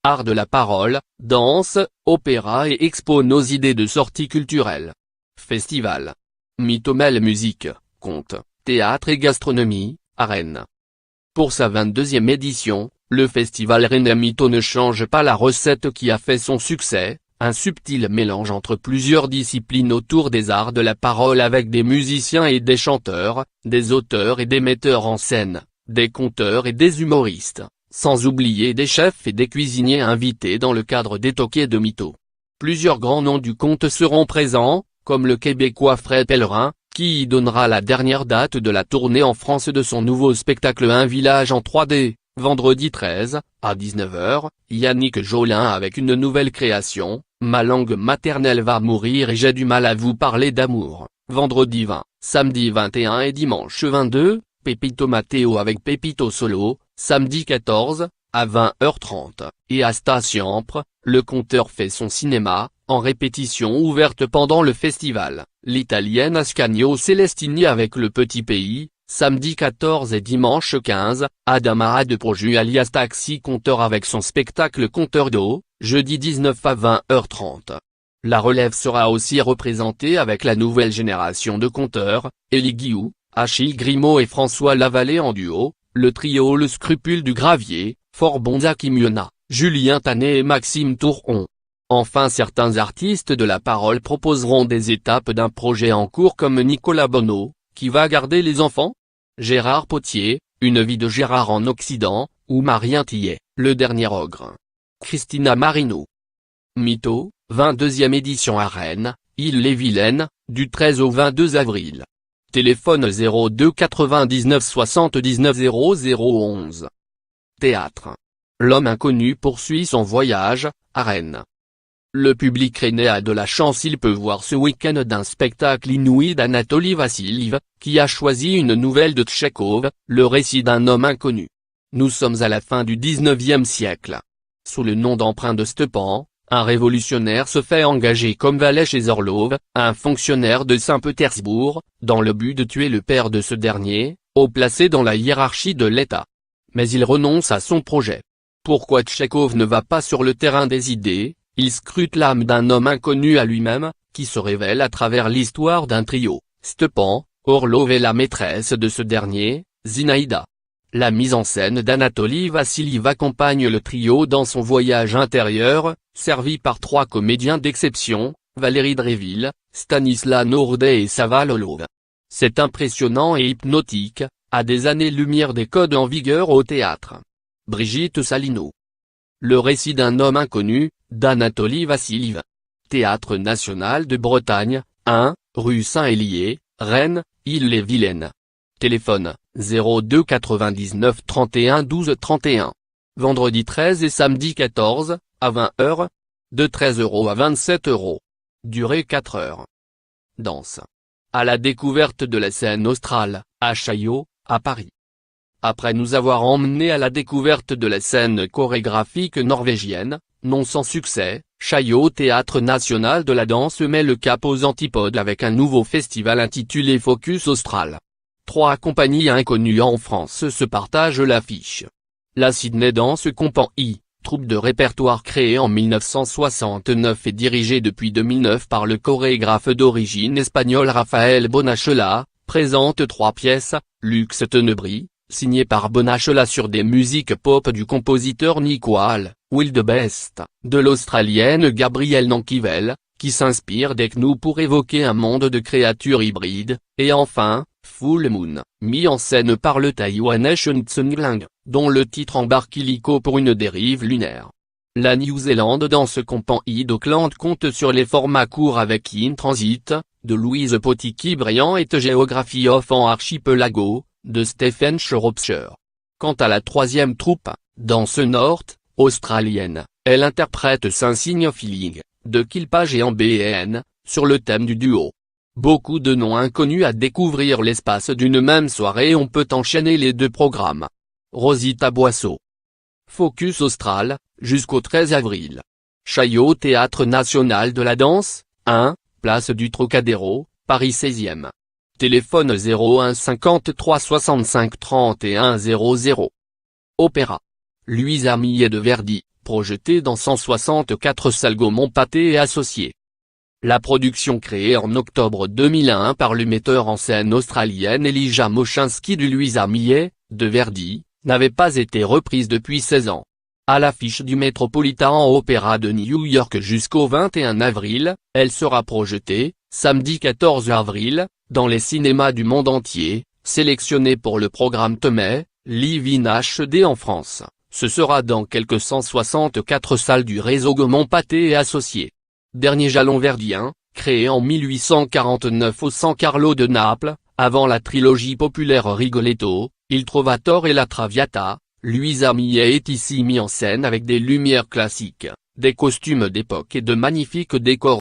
art de la parole, danse, opéra et expo nos idées de sortie culturelle. Festival. Mythomel musique, conte, théâtre et gastronomie, à Rennes. Pour sa 22e édition, le festival Rennes Mytho ne change pas la recette qui a fait son succès, un subtil mélange entre plusieurs disciplines autour des arts de la parole avec des musiciens et des chanteurs, des auteurs et des metteurs en scène, des conteurs et des humoristes, sans oublier des chefs et des cuisiniers invités dans le cadre des toquets de Mytho. Plusieurs grands noms du conte seront présents, comme le Québécois Fred Pellerin, qui y donnera la dernière date de la tournée en France de son nouveau spectacle Un village en 3D, vendredi 13, à 19h, Yannick Jolin avec une nouvelle création, Ma langue maternelle va mourir et j'ai du mal à vous parler d'amour, vendredi 20, samedi 21 et dimanche 22, Pépito Matteo avec Pépito Solo, samedi 14, à 20h30, et à Stasiampre, le conteur fait son cinéma, en répétition ouverte pendant le festival, l'italienne Ascanio Celestini avec Le Petit Pays, samedi 14 et dimanche 15, Adamara de Proju alias Taxi Conteur avec son spectacle Conteur d'eau, jeudi 19 à 20h30. La relève sera aussi représentée avec la nouvelle génération de conteurs, Élie Guillou, Achille Grimaud et François Lavallée en duo, le trio Le Scrupule du Gravier, Forbonza Kimiona, Julien Tanet et Maxime Touron. Enfin certains artistes de la parole proposeront des étapes d'un projet en cours comme Nicolas Bonneau, Qui va garder les enfants? Gérard Potier, Une vie de Gérard en Occident, ou Marien Tillet, Le dernier ogre. Christina Marino. Mytho, 22e édition à Rennes, Ille-et-Vilaine, du 13 au 22 avril. Téléphone 02 99 79 0011. Théâtre. L'homme inconnu poursuit son voyage, à Rennes. Le public rennais a de la chance, il peut voir ce week-end d'un spectacle inouï d'Anatoly Vassiliev, qui a choisi une nouvelle de Tchekhov, le récit d'un homme inconnu. Nous sommes à la fin du 19e siècle. Sous le nom d'emprunt de Stepan, un révolutionnaire se fait engager comme valet chez Orlov, un fonctionnaire de Saint-Pétersbourg, dans le but de tuer le père de ce dernier, haut placé dans la hiérarchie de l'État. Mais il renonce à son projet. Pourquoi Tchekhov ne va pas sur le terrain des idées? Il scrute l'âme d'un homme inconnu à lui-même, qui se révèle à travers l'histoire d'un trio, Stepan, Orlov et la maîtresse de ce dernier, Zinaïda. La mise en scène d'Anatoly Vassiliev accompagne le trio dans son voyage intérieur, servi par trois comédiens d'exception, Valérie Dréville, Stanislas Nourdet et Sava Lolov. C'est impressionnant et hypnotique, à des années-lumière des codes en vigueur au théâtre. Brigitte Salino. Le récit d'un homme inconnu, d'Anatoly Vassiliev. Théâtre national de Bretagne, 1, rue Saint-Hélier, Rennes, Ille-et-Vilaine. Téléphone, 02 99 31 12 31. Vendredi 13 et samedi 14, à 20h. De 13€ à 27€. Durée 4 heures. Danse. À la découverte de la scène australe, à Chaillot, à Paris. Après nous avoir emmenés à la découverte de la scène chorégraphique norvégienne, non sans succès, Chaillot Théâtre National de la Danse met le cap aux antipodes avec un nouveau festival intitulé Focus Austral. Trois compagnies inconnues en France se partagent l'affiche. La Sydney Dance Company, troupe de répertoire créée en 1969 et dirigée depuis 2009 par le chorégraphe d'origine espagnole Rafael Bonachela, présente 3 pièces, Luxe Tenebris, signé par Bonachela sur des musiques pop du compositeur Nico Hall, Will the Best, de l'Australienne Gabrielle Nankivel, qui s'inspire des Gnous pour évoquer un monde de créatures hybrides, et enfin, Full Moon, mis en scène par le Taïwanais Chen Tsung-Ling, dont le titre embarque illico pour une dérive lunaire. La New Zealand Dance Company d'Auckland compte sur les formats courts avec In Transit, de Louise Potiki-Briand et Geography of an Archipelago, de Stephen Shropshire. Quant à la troisième troupe, Danse Nord, australienne, elle interprète Saint-Signe Feeling, de Kilpage et en BN, sur le thème du duo. Beaucoup de noms inconnus à découvrir l'espace d'une même soirée, on peut enchaîner les 2 programmes. Rosita Boisseau. Focus Austral, jusqu'au 13 avril. Chaillot Théâtre National de la Danse, 1, place du Trocadéro, Paris 16e. Téléphone 01 53 65 31 00. Opéra. Luisa Millet de Verdi, projeté dans 164 salles Gaumont-Pathé et Associés. La production créée en octobre 2001 par le metteur en scène australienne Elijah Moshinsky du Louisa Millet, de Verdi, n'avait pas été reprise depuis 16 ans. À l'affiche du Metropolitan Opera de New York jusqu'au 21 avril, elle sera projetée, samedi 14 avril, dans les cinémas du monde entier, sélectionnée pour le programme Tomei, Live in HD en France. Ce sera dans quelques 164 salles du réseau Gaumont-Pathé et Associés. Dernier jalon verdien, créé en 1849 au San Carlo de Naples, avant la trilogie populaire Rigoletto, Il Trovatore et la Traviata, Louisa Millet est ici mis en scène avec des lumières classiques, des costumes d'époque et de magnifiques décors.